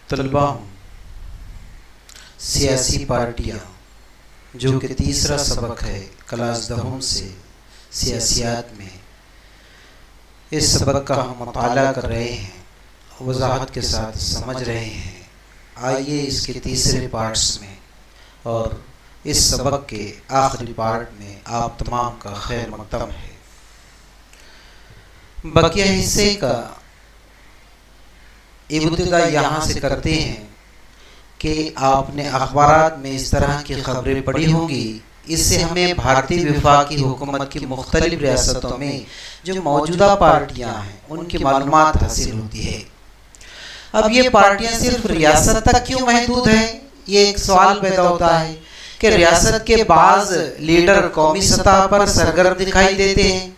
طلبہ ہوں، سیاسی پارٹیاں، جو کہ تیسرا سبق ہے کلاس دہم سے سیاسیات میں، اس سبق کا ہم مطالعہ کر رہے ہیں، وضاحت کے ساتھ سمجھ رہے ہیں۔ آئیے اس کے تیسرے پارٹس میں اور اس سبق کے آخری پارٹ میں آپ تمام کا خیر مقدم ہے۔ بقیہ حصے کا ابتدا یہاں سے کرتے ہیں کہ آپ نے اخبارات میں اس طرح کی خبریں پڑھی ہوں گی، اس سے ہمیں بھارتی وفاقی حکومت کی مختلف ریاستوں میں جو موجودہ پارٹیاں ہیں ان کی معلومات حاصل ہوتی ہے۔ اب یہ پارٹیاں صرف ریاست تک کیوں محدود ہیں؟ یہ ایک سوال پیدا ہوتا ہے کہ ریاست کے بعض لیڈر قومی سطح پر سرگرم دکھائی دیتے ہیں،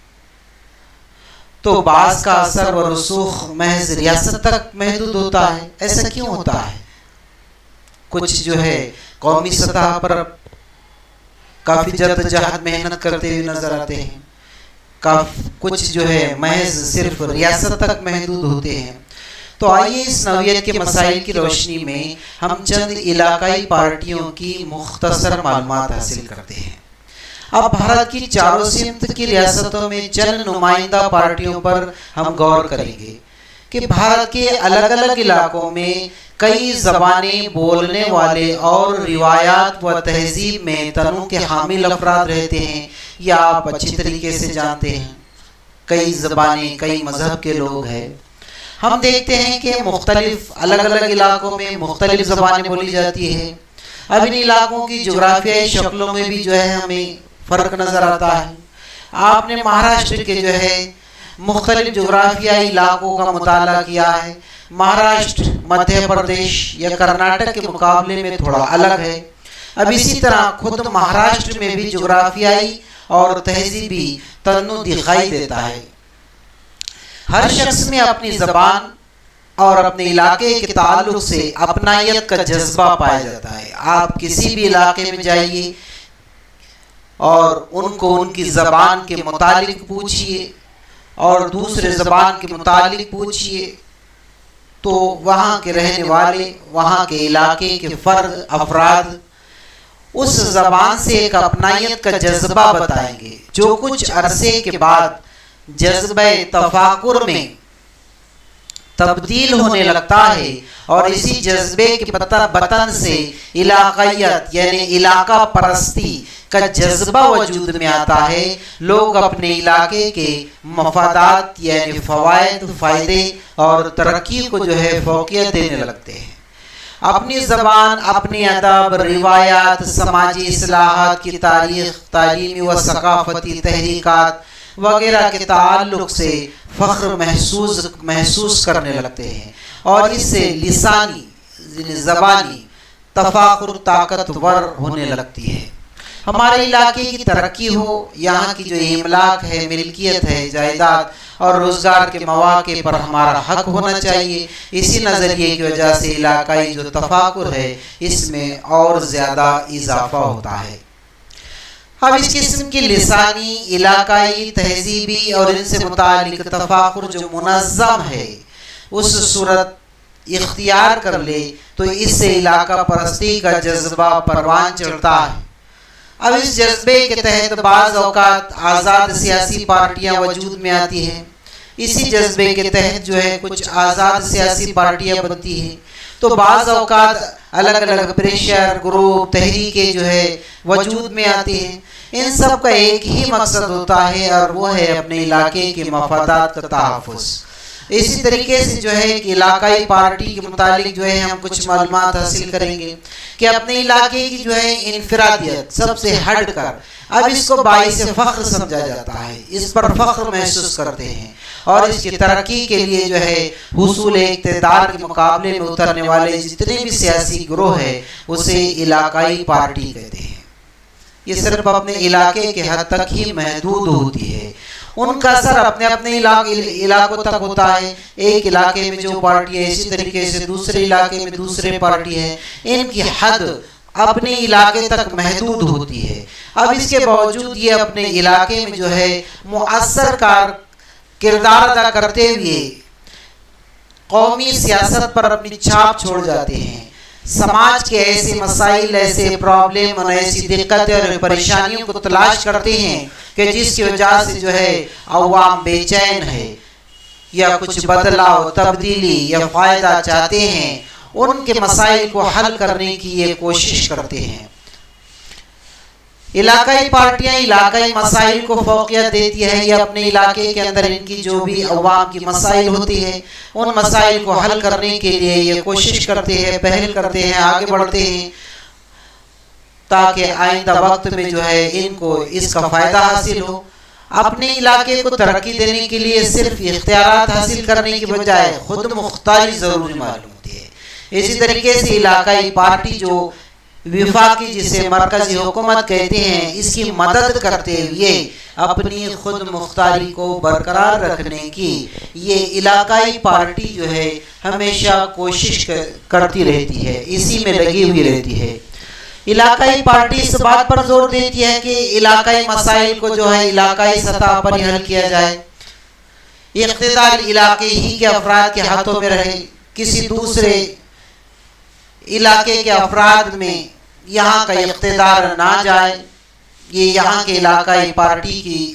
تو بعض کا اثر و رسوخ محض ریاست تک محدود ہوتا ہے۔ ایسا کیوں ہوتا ہے؟ کچھ جو ہے قومی سطح پر کافی جدوجہد محنت کرتے ہوئے نظر آتے ہیں، کچھ جو ہے محض صرف ریاست تک محدود ہوتے ہیں۔ تو آئیے اس نوعیت کے مسائل کی روشنی میں ہم چند علاقائی پارٹیوں کی مختصر معلومات حاصل کرتے ہیں۔ اب بھارت کی چاروں سمت کی ریاستوں میں چند نمائندہ پارٹیوں پر ہم غور کریں گے کہ بھارت کے الگ الگ علاقوں میں کئی زبانیں بولنے والے اور روایات و تہذیب میں تنوع کے حامل افراد رہتے ہیں، یا آپ اچھی طریقے سے جانتے ہیں کئی زبانیں، کئی مذہب کے لوگ ہیں۔ ہم دیکھتے ہیں کہ مختلف الگ الگ علاقوں میں مختلف زبانیں بولی جاتی ہیں۔ اب ان علاقوں کی جغرافیائی شکلوں میں بھی جو ہے ہمیں فرق نظر آتا ہے۔ آپ نے مہاراشٹر کے جو ہے مختلف جغرافیائی علاقوں کا مطالعہ کیا ہے۔ مہاراشٹر مدھیہ پردیش یا کرناٹک کے مقابلے میں تھوڑا الگ ہے۔ اب اسی طرح خود مہاراشٹر میں بھی جغرافیائی اور تہذیبی تنوع دکھائی دیتا ہے۔ ہر شخص میں اپنی زبان اور اپنے علاقے کے تعلق سے اپنائیت کا جذبہ پایا جاتا ہے۔ آپ کسی بھی علاقے میں جائیے اور ان کو ان کی زبان کے متعلق پوچھئے اور دوسرے زبان کے متعلق پوچھئے، تو وہاں کے رہنے والے، وہاں کے علاقے کے فرد، افراد اس زبان سے ایک اپنائیت کا جذبہ بتائیں گے، جو کچھ عرصے کے بعد جذبہ تفاخر میں تبدیل ہونے لگتا ہے، اور اسی جذبے کے بطن سے علاقائیت یعنی علاقہ پرستی کا جذبہ وجود میں آتا ہے۔ لوگ اپنے علاقے کے مفادات یعنی فوائد، فائدے اور ترقی کو جو ہے فوقیت دینے لگتے ہیں۔ اپنی زبان، اپنی ادب، روایات، سماجی اصلاحات کی تاریخ، تعلیمی و ثقافتی تحریکات وغیرہ کے تعلق سے فخر محسوس کرنے لگتے ہیں، اور اس سے لسانی زبانی تفاخر طاقتور ہونے لگتی ہے۔ ہمارے علاقے کی ترقی ہو، یہاں کی جو املاک ہے، ملکیت ہے، جائیداد اور روزگار کے مواقع پر ہمارا حق ہونا چاہیے۔ اسی نظریے کی وجہ سے علاقائی جو تفاخر ہے اس میں اور زیادہ اضافہ ہوتا ہے۔ اب اس قسم کی لسانی، علاقائی، تہذیبی اور ان سے متعلق تفاخر جو منظم ہے، اس صورت اختیار کر لے تو اس سے علاقہ پرستی کا جذبہ پروان چڑھتا ہے۔ اب اس جذبے کے تحت بعض اوقات آزاد سیاسی پارٹیاں وجود میں آتی ہیں۔ اسی جذبے کے تحت جو ہے کچھ آزاد سیاسی پارٹیاں بنتی ہیں، تو بعض اوقات الگ الگ پریشر گروپ، تحریکیں جو ہے وجود میں آتی ہیں۔ ان سب کا ایک ہی مقصد ہوتا ہے، اور وہ ہے اپنے علاقے کے مفادات کا تحفظ۔ اسی طریقے سے جو ہے کہ علاقائی پارٹی کے متعلق جو ہے ہم کچھ معلومات حاصل کریں گے کہ اپنے علاقے کی جو ہے انفرادیت سب سے ہٹ کر اب اس کو باعث فخر سمجھا جاتا ہے، اس پر فخر محسوس کرتے ہیں، اور اس کی ترقی کے لیے جو ہے حصول اقتدار کے مقابلے میں اترنے والے جتنے بھی سیاسی گروہ ہیں اسے علاقائی پارٹی کہتے ہیں۔ یہ صرف اپنے علاقے کے حد تک ہی محدود ہوتی ہے، ان کا اثر اپنے اپنے علاقوں تک ہوتا ہے۔ ایک علاقے میں جو پارٹی ہے، اسی طریقے سے دوسرے علاقے میں دوسرے پارٹی ہے، ان کی حد اپنے علاقے تک محدود ہوتی ہے۔ اب اس کے باوجود یہ اپنے علاقے میں جو ہے مؤثر کردار ادا کرتے ہوئے قومی سیاست پر اپنی چھاپ چھوڑ جاتے ہیں، سماج کے ایسے مسائل، ایسے پرابلم اور ایسی دقتیں اور پریشانیوں کو تلاش کرتے ہیں کہ جس کی وجہ سے جو ہے عوام بے چین ہے یا کچھ بدلاؤ، تبدیلی یا فائدہ چاہتے ہیں، ان کے مسائل کو حل کرنے کی یہ کوشش کرتے ہیں۔ علاقائی پارٹیاں علاقائی مسائل کو فوقیت دیتی ہے، یہ اپنے علاقے کے اندر ان کی جو بھی عوام کی مسائل ہوتی ہے ان مسائل کو حل کرنے کے لیے یہ کوشش کرتے ہیں، پہل کرتے ہیں، آگے بڑھتے ہیں، تاکہ آئندہ وقت میں جو ہے ان کو اس کا فائدہ حاصل ہو۔ اپنے علاقے کو ترقی دینے کے لیے صرف اختیارات حاصل کرنے کی بجائے خود مختاری ضروری معلوم ہوتی ہے۔ اسی طریقے سے علاقائی پارٹی جو وفاقی، جسے مرکزی حکومت کہتے ہیں، اس کی مدد کرتے ہوئے اپنی خود مختاری کو برقرار رکھنے کی یہ علاقائی پارٹی جو ہے ہمیشہ کوشش کرتی رہتی ہے، اسی میں لگی ہوئی رہتی ہے۔ علاقائی پارٹی اس بات پر زور دیتی ہے کہ علاقائی مسائل کو جو ہے علاقائی سطح پر ہی حل کیا جائے، اقتدار علاقے ہی کے افراد کے ہاتھوں میں رہے، کسی دوسرے علاقے کے افراد میں یہاں کا اقتدار نہ جائے۔ یہ یہاں کے علاقائی پارٹی کی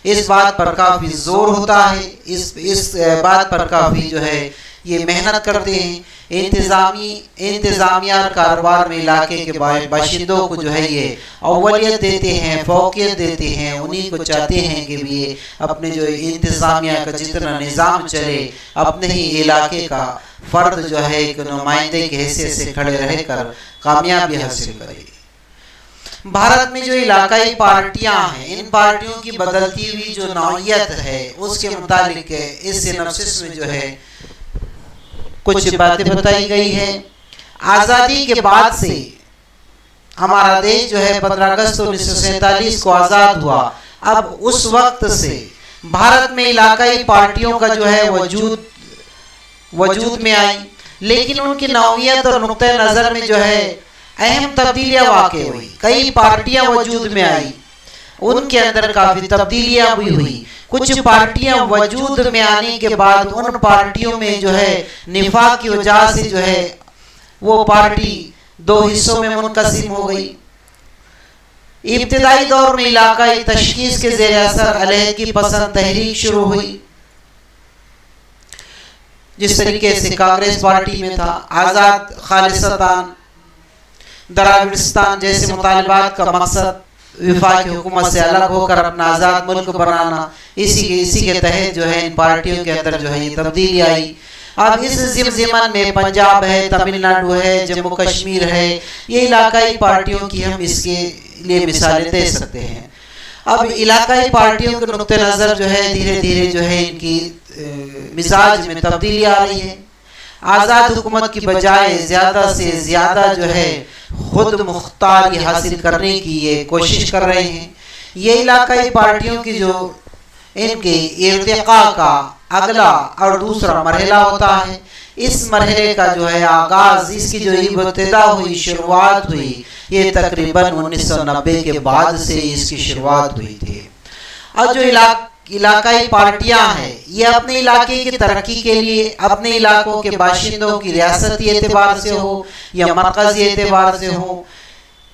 اس بات پر کافی زور ہوتا ہے، اس بات پر کافی جو ہے یہ محنت کرتے ہیں۔ انتظامیہ اور کاروبار میں علاقے کے باشندوں کو جو ہے یہ اولیت دیتے ہیں، فوقیت دیتے ہیں، انہی کو چاہتے ہیں کہ بھی اپنے جو انتظامیہ کا جتنا نظام چلے اپنے ہی علاقے کا فرد جو ہے ایک نمائندے کے حیثیت سے کھڑے رہ کر کامیابی حاصل کرے۔ بھارت میں جو علاقائی پارٹیاں ہیں، ان پارٹیوں کی بدلتی ہوئی جو نوعیت ہے اس کے متعلق اس سینپسس میں جو ہے کچھ باتیں بتائی گئی ہیں۔ آزادی کے بعد سے ہمارا دیش جو ہے 15 اگست 1947 کو آزاد ہوا، اب اس وقت سے بھارت میں علاقائی پارٹیوں کا جو ہے وجود میں آئی، لیکن ان کی نوعیت اور نقطہ نظر میں جو ہے اہم تبدیلیاں واقع ہوئی۔ کئی پارٹیاں وجود میں آئی، ان کے اندر کافی تبدیلیاں بھی ہوئی۔ کچھ پارٹیاں وجود میں آنے کے بعد ان پارٹیوں میں جو ہے نفاق کی وجہ سے جو ہے وہ پارٹی دو حصوں میں منقسم ہو گئی۔ ابتدائی دور میں علاقائی تشخیص کے زیر اثر علیحدگی پسند تحریک شروع ہوئی، جس طریقے سے کانگریس پارٹی میں تھا آزاد خالصتاً دراوڑستان جیسے مطالبات کا مقصد وفاقی حکومت سے الگ ہو کر اپنا آزاد ملک بنانا، اسی کے تحت جو ہے ان پارٹیوں کے اندر جو ہے یہ تبدیلی آئی۔ اب اس ضمن میں پنجاب ہے، تمل ناڈو ہے، جموں کشمیر ہے، یہ علاقائی پارٹیوں کی ہم اس کے لیے مثالیں دے سکتے ہیں۔ اب علاقائی پارٹیوں کے نقطہ نظر جو ہے دھیرے دھیرے جو ہے ان کی مزاج میں تبدیلی آ رہی ہے۔ آزاد حکومت کی بجائے زیادہ سے زیادہ جو ہے خود مختاری حاصل کرنے کی یہ کوشش کر رہے ہیں۔ یہ علاقائی پارٹیوں کی جو ان کے ارتقاء کا اگلا اور دوسرا مرحلہ ہوتا ہے، اس مرحلے کا جو ہے آغاز، اس کی جو ابتدا ہوئی، شروعات ہوئی، یہ تقریباً 1990 کے بعد سے اس کی شروعات ہوئی تھی۔ اور جو علاقائی پارٹیاں ہیں یہ اپنے علاقے کی ترقی کے لیے اپنے علاقوں کے باشندوں کی ریاستی اعتبار سے ہو یا مرکزی اعتبار سے ہو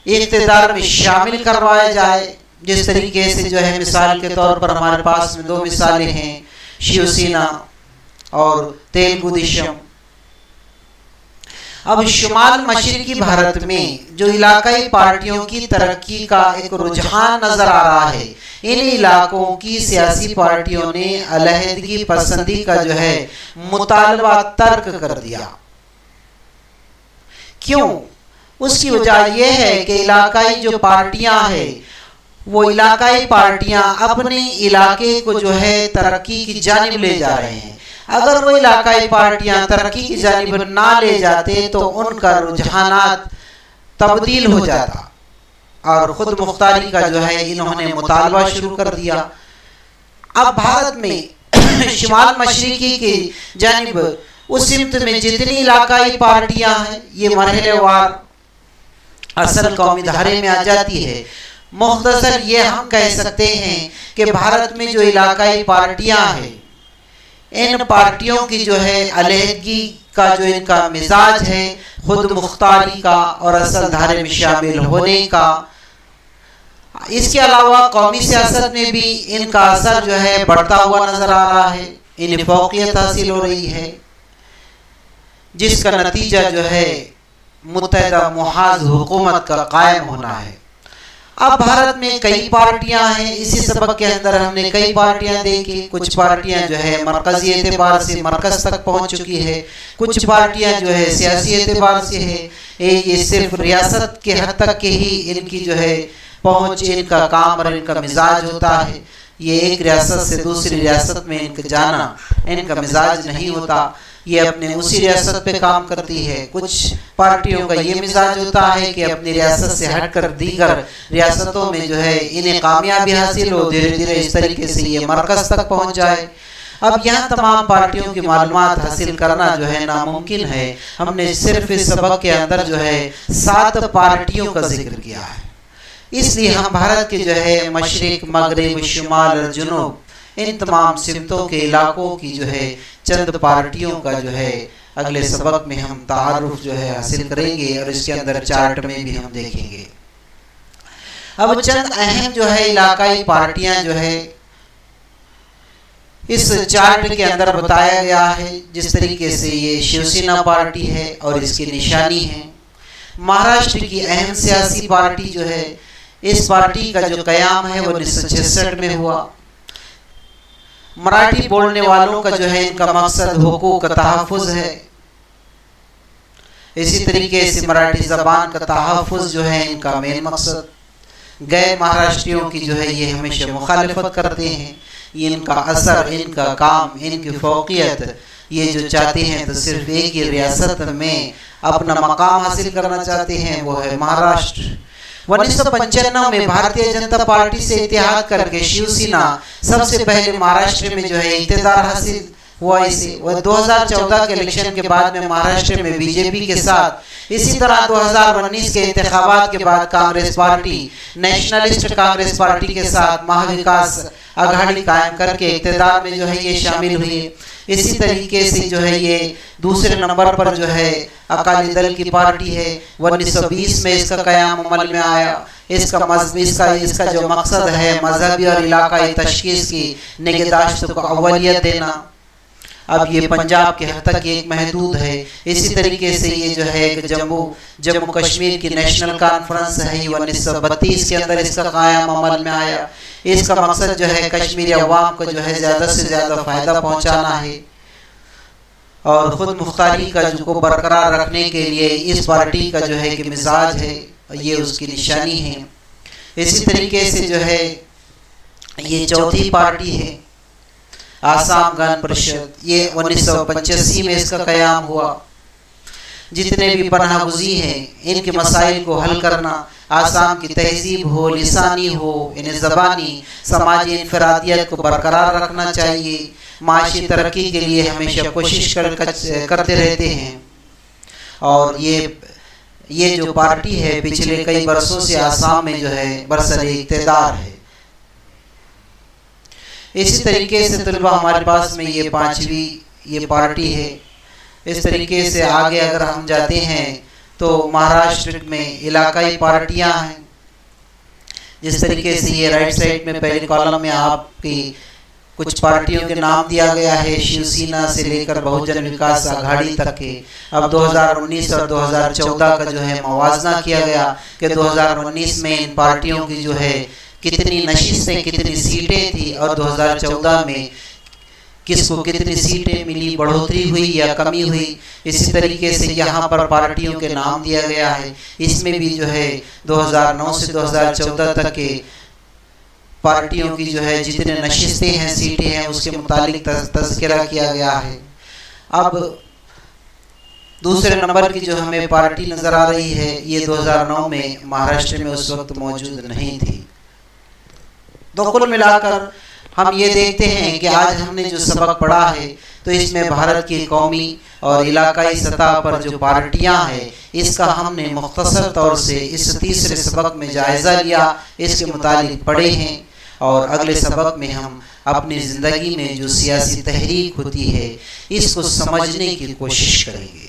اقتدار میں شامل کروایا جائے، جس طریقے سے جو ہے مثال کے طور پر ہمارے پاس میں دو مثالیں ہیں، شیو سینا اور تیلگو دیشم۔ اب شمال مشرقی بھارت میں جو علاقائی پارٹیوں کی ترقی کا ایک رجحان نظر آ رہا ہے، ان علاقوں کی سیاسی پارٹیوں نے علیحدگی پسندی کا جو ہے مطالبہ ترک کر دیا۔ کیوں؟ اس کی وجہ یہ ہے کہ علاقائی جو پارٹیاں ہیں وہ علاقائی پارٹیاں اپنے علاقے کو جو ہے ترقی کی جانب لے جا رہے ہیں۔ اگر وہ علاقائی پارٹیاں ترقی کی جانب نہ لے جاتے تو ان کا رجحانات تبدیل ہو جاتا اور خود مختاری کا جو ہے انہوں نے مطالبہ شروع کر دیا۔ اب بھارت میں شمال مشرقی کی جانب اس سمت میں جتنی علاقائی پارٹیاں ہیں یہ مرحلے وار اصل قومی دھارے میں آ جاتی ہے۔ مختصر یہ ہم کہہ سکتے ہیں کہ بھارت میں جو علاقائی پارٹیاں ہیں ان پارٹیوں کی جو ہے علیحدگی کا جو ان کا مزاج ہے، خود مختاری کا اور اصل دھارے میں شامل ہونے کا، اس کے علاوہ قومی سیاست میں بھی ان کا اثر جو ہے بڑھتا ہوا نظر آ رہا ہے، انہیں فوقیت حاصل ہو رہی ہے، جس کا نتیجہ جو ہے متحدہ محاذ حکومت کا قائم ہونا ہے۔ اب بھارت میں کئی پارٹیاں ہیں، اسی سبق کے اندر ہم نے کئی پارٹیاں دیکھی، کچھ پارٹیاں جو ہے مرکزی اعتبار سے مرکز تک پہنچ چکی ہے، کچھ پارٹیاں جو ہے سیاسی اعتبار سے ہے، یہ صرف ریاست کے حد تک کے ہی ان کی جو ہے پہنچ، ان کا کام اور ان کا مزاج ہوتا ہے، یہ ایک ریاست سے دوسری ریاست میں ان کا جانا ان کا مزاج نہیں ہوتا، یہ اپنے اسی ریاست پہ کام کرتی ہے۔ کچھ پارٹیوں کا یہ مزاج ہوتا ہے کہ اپنی ریاست سے ہٹ کر دیگر ریاستوں میں جو ہے انہیں کامیابی حاصل ہو، دھیرے دھیرے اس طریقے سے یہ مرکز تک پہنچ جائے۔ اب یہاں تمام پارٹیوں کی معلومات حاصل کرنا جو ہے ناممکن ہے، ہم نے صرف اس سبق کے اندر جو ہے 7 پارٹیوں کا ذکر کیا ہے، اس لیے ہم بھارت کے جو ہے مشرق، مغرب، شمال اور جنوب ان تمام سمتوں کے علاقوں کی جو ہے چند پارٹیوں کا جو ہے اگلے سبق میں ہم تعارف جو ہے حاصل کریں گے، اور اس کے اندر چارٹ میں بھی ہم دیکھیں گے۔ اب چند اہم جو ہے علاقائی پارٹیاں جو ہے اس چارٹ کے اندر بتایا گیا ہے، جس طریقے سے یہ شیو سینا پارٹی ہے اور اس کی نشانی ہے۔ مہاراشٹر کی اہم سیاسی پارٹی جو ہے، اس پارٹی کا جو قیام ہے وہ 1966 میں ہوا۔ مراٹھی بولنے والوں کا جو ہے ان کا مقصد حقوق کا تحفظ ہے، اسی طریقے سے مراٹھی زبان کا تحفظ جو ہے ان کا مین مقصد۔ غیر مہاراشٹریوں کی جو ہے یہ ہمیشہ مخالفت کرتے ہیں، یہ ان کا اثر، ان کا کام، ان کی فوقیت، یہ جو چاہتے ہیں تو صرف ایک ہی ریاست میں اپنا مقام حاصل کرنا چاہتے ہیں، وہ ہے مہاراشٹر۔ 1995 میں بھارتیہ جنتا پارٹی سے اتحاد کر کے شیو سینا سب سے پہلے مہاراشٹر میں جو ہے اقتدار حاصل ہوا اسے، وہ 2014 کے الیکشن کے بعد میں مہاراشٹر میں بی جے پی کے ساتھ، اسی طرح 2019 کے انتخابات کے بعد Congress party, nationalist Congress party کے ساتھ مہاوکاس اگھاڑی قائم کر کے اقتدار میں جو ہے یہ شامل ہوئی۔ اسی طریقے سے جو ہے یہ دوسرے نمبر پر جو ہے اکالی دل کی پارٹی ہے، 1920 میں اس کا قیام عمل میں آیا۔ اس کا جو مقصد ہے مذہبی اور علاقائی تشخیص کی نگہداشت کو اولویت دینا۔ اب یہ پنجاب کے حد تک ایک محدود ہے۔ اسی طریقے سے یہ جو ہے جموں کشمیر کی نیشنل کانفرنس ہے، 1932 کے اندر اس کا قیام عمل میں آیا۔ اس کا مقصد جو ہے کشمیری عوام کو جو ہے زیادہ سے زیادہ فائدہ پہنچانا ہے، اور خود مختاری کا جو کو برقرار رکھنے کے لیے اس پارٹی کا جو ہے کہ مزاج ہے، یہ اس کی نشانی ہے۔ اسی طریقے سے جو ہے یہ چوتھی پارٹی ہے آسام گن پرشد، یہ 1985 میں اس کا قیام ہوا۔ جتنے بھی پناہ گزین ہیں ان کے مسائل کو حل کرنا، آسام کی تہذیب ہو، لسانی ہو، انہیں زبانی سماجی انفرادیت کو برقرار رکھنا چاہیے، معاشی ترقی کے لیے ہمیشہ کوشش کرتے رہتے ہیں، اور یہ جو پارٹی ہے پچھلے کئی برسوں سے آسام میں جو ہے برسر اقتدار ہے۔ اسی طریقے سے طلبہ ہمارے پاس میں یہ 5ویں یہ پارٹی ہے۔ اس طریقے سے آگے اگر ہم جاتے ہیں تو مہاراشٹر میں علاقائی پارٹیاں ہیں، جس طریقے سے یہ رائٹ سائڈ میں پہلے کالم میں آپ کی کچھ پارٹیوں کے نام دیا گیا ہے، شیو سینا سے لے کر بہوجن وکاس اگھاڑی تک کے۔ اب 2019 اور 2014 کا جو ہے موازنہ کیا گیا کہ 2019 میں ان پارٹیوں کی جو ہے کتنی نشستیں، کتنی سیٹیں تھی، اور 2014 میں کس کو کتنی سیٹیں ملی، بڑھوتری ہوئی یا کمی ہوئی۔ اسی طریقے سے یہاں پر پارٹیوں کے نام دیا گیا ہے، اس میں بھی جو ہے 2009 سے 2014 تک کے پارٹیوں کی جو ہے جتنے نشستیں ہیں، سیٹیں ہیں، اس کے متعلق تذکرہ کیا گیا ہے۔ اب دوسرے نمبر کی جو ہمیں پارٹی نظر آ رہی ہے، یہ 2009 میں مہاراشٹر میں اس وقت موجود نہیں تھی۔ تو کل ملا کر ہم یہ دیکھتے ہیں کہ آج ہم نے جو سبق پڑھا ہے تو اس میں بھارت کی قومی اور علاقائی سطح پر جو پارٹیاں ہیں اس کا ہم نے مختصر طور سے اس تیسرے سبق میں جائزہ لیا، اس کے متعلق پڑھے ہیں، اور اگلے سبق میں ہم اپنی زندگی میں جو سیاسی تحریک ہوتی ہے اس کو سمجھنے کی کوشش کریں گے۔